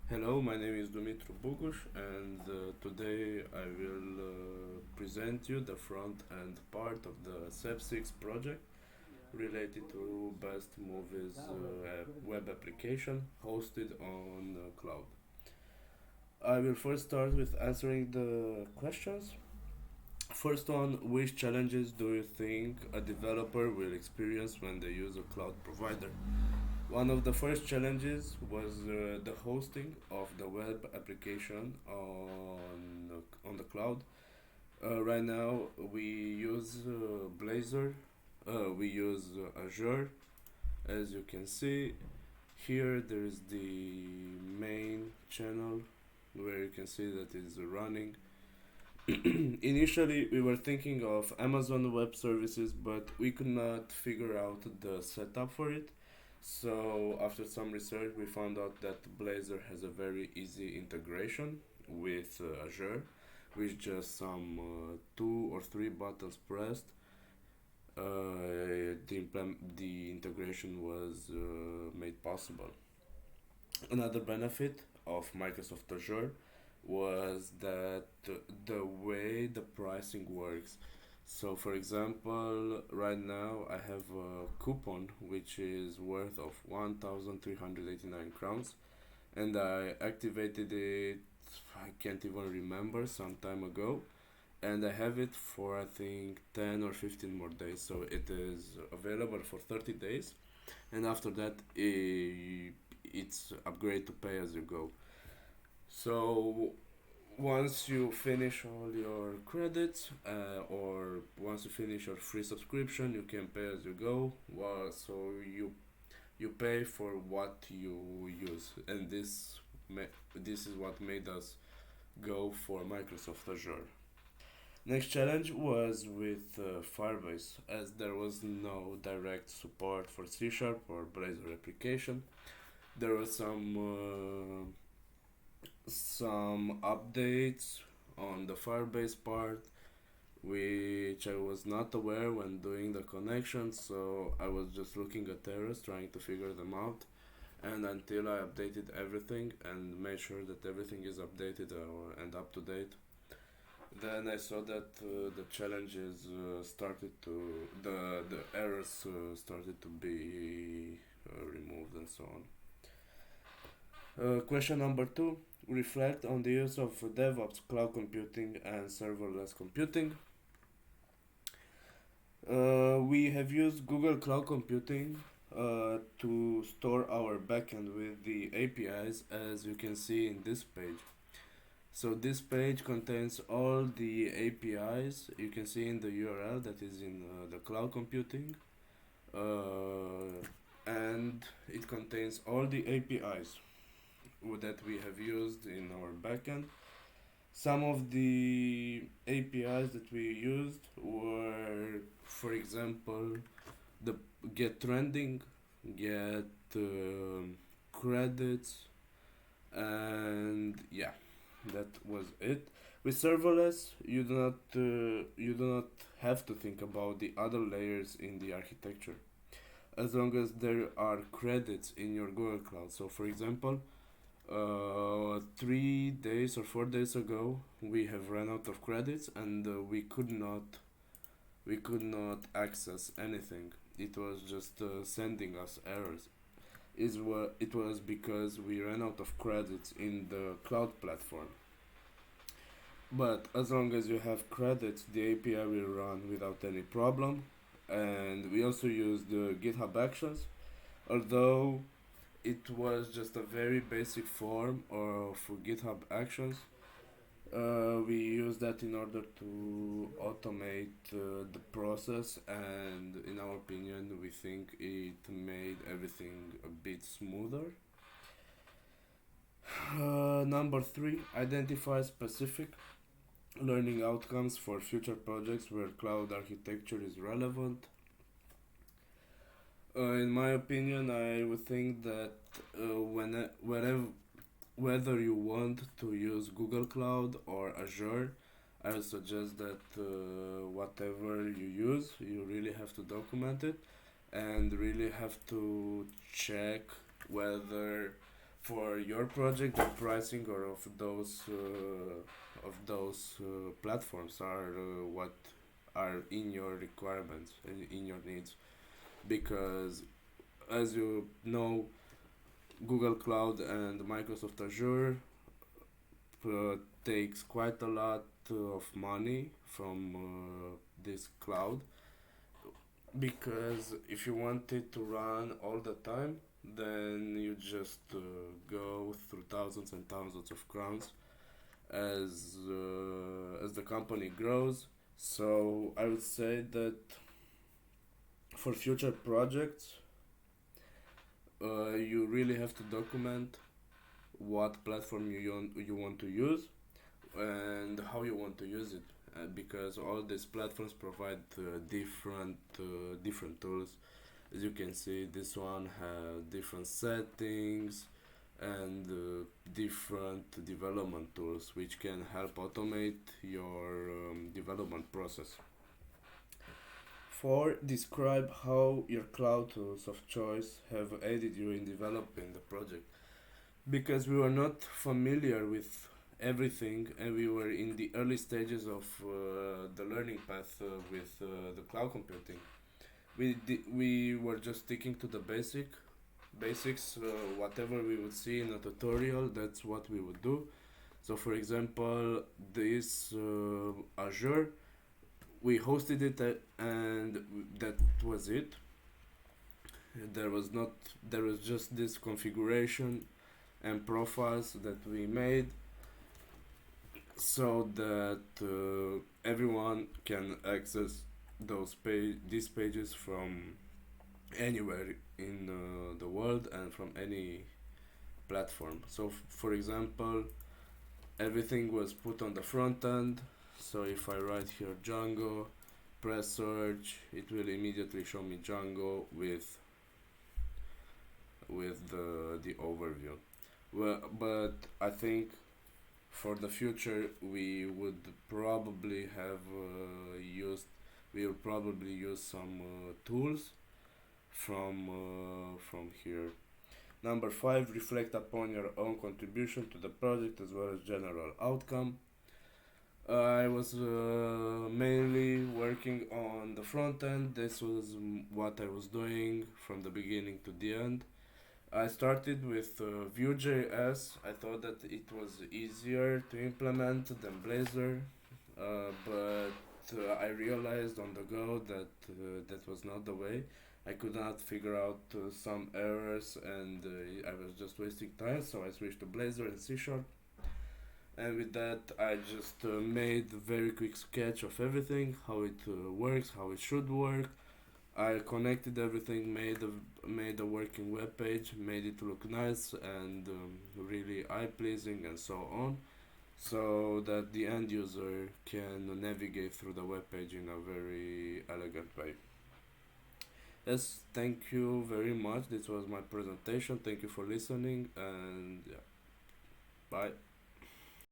Hello, my name is Dumitru Bugush, and today I will present you the front end part of the Sep6 project related to best movies web application hosted on cloud. I will first start with answering the questions. First one, which challenges do you think a developer will experience when they use a cloud provider? One of the first challenges was the hosting of the web application on the cloud. Right now we use Blazor, we use Azure. As you can see here, there is the main channel where you can see that is running. Initially, we were thinking of Amazon Web Services, but we could not figure out the setup for it. So, after some research, we found out that Blazor has a very easy integration with Azure, with just some two or three buttons pressed. The integration was made possible. Another benefit of Microsoft Azure was that the way the pricing works. So, for example, right now I have a coupon which is worth of 1,389 crowns, and I activated it. I can't even remember some time ago, and I have it for I think 10 or 15 more days. So it is available for 30 days, and after that, it's upgrade to pay as you go. So once you finish all your credits or once you finish your free subscription, you can pay as you go. So you pay for what you use, and this is what made us go for Microsoft Azure. Next challenge was with Firebase, as there was no direct support for C Sharp or Blazor application. There were some updates on the Firebase part, which I was not aware when doing the connection, so I was just looking at errors, trying to figure them out. And until I updated everything and made sure that everything is updated and up to date, then I saw that the challenges started to the errors started to be removed and so on. Question number two: reflect on the use of DevOps, cloud computing, and serverless computing. We have used Google Cloud Computing to store our backend with the APIs, as you can see in this page. So this page contains all the APIs you can see in the URL that is in the cloud computing, and it contains all the APIs that we have used in our backend. Some of the APIs that we used were, for example, the get trending, get credits, and yeah, that was it. With serverless, you do not have to think about the other layers in the architecture, as long as there are credits in your Google Cloud. So, for example, 3 days or 4 days ago, we have run out of credits, and we could not access anything. It was just sending us errors. It was because we ran out of credits in the cloud platform. But as long as you have credits, the API will run without any problem. And we also use the GitHub Actions, although it was just a very basic form of GitHub Actions. We use that in order to automate the process, and in our opinion, we think it made everything a bit smoother. Number three, identify specific learning outcomes for future projects where cloud architecture is relevant. In my opinion, I would think that whether you want to use Google Cloud or Azure, I would suggest that whatever you use, you really have to document it and really have to check whether, for your project, the pricing or of those platforms are what are in your requirements and in your needs, because as you know, Google Cloud and Microsoft Azure takes quite a lot of money from this cloud, because if you want it to run all the time, then you just go through thousands and thousands of crowns as the company grows. So I would say that for future projects, you really have to document what platform you want to use and how you want to use it, because all these platforms provide different tools. As you can see, this one has different settings and different development tools which can help automate your development process. 4. Describe how your cloud tools of choice have aided you in developing the project. Because we were not familiar with everything and we were in the early stages of the learning path with the cloud computing, we were just sticking to the basics. Whatever we would see in a tutorial, that's what we would do. So for example, this Azure, we hosted it and that was it. There was just this configuration and profiles that we made so that everyone can access these pages from anywhere in the world and from any platform. So for example, everything was put on the front end. So if I write here Django, press search, it will immediately show me Django with the overview. Well, but I think for the future we will probably use some tools from here. Number 5, reflect upon your own contribution to the project as well as general outcome. I was mainly working on the front end. This was what I was doing from the beginning to the end. I started with Vue.js. I thought that it was easier to implement than Blazor, but I realized on the go that that was not the way. I could not figure out some errors and I was just wasting time, so I switched to Blazor and C Sharp. And with that, I just made a very quick sketch of everything, how it works, how it should work. I connected everything, made a working web page, made it look nice and really eye pleasing and so on, so that the end user can navigate through the web page in a very elegant way. Yes, thank you very much. This was my presentation. Thank you for listening and yeah, bye.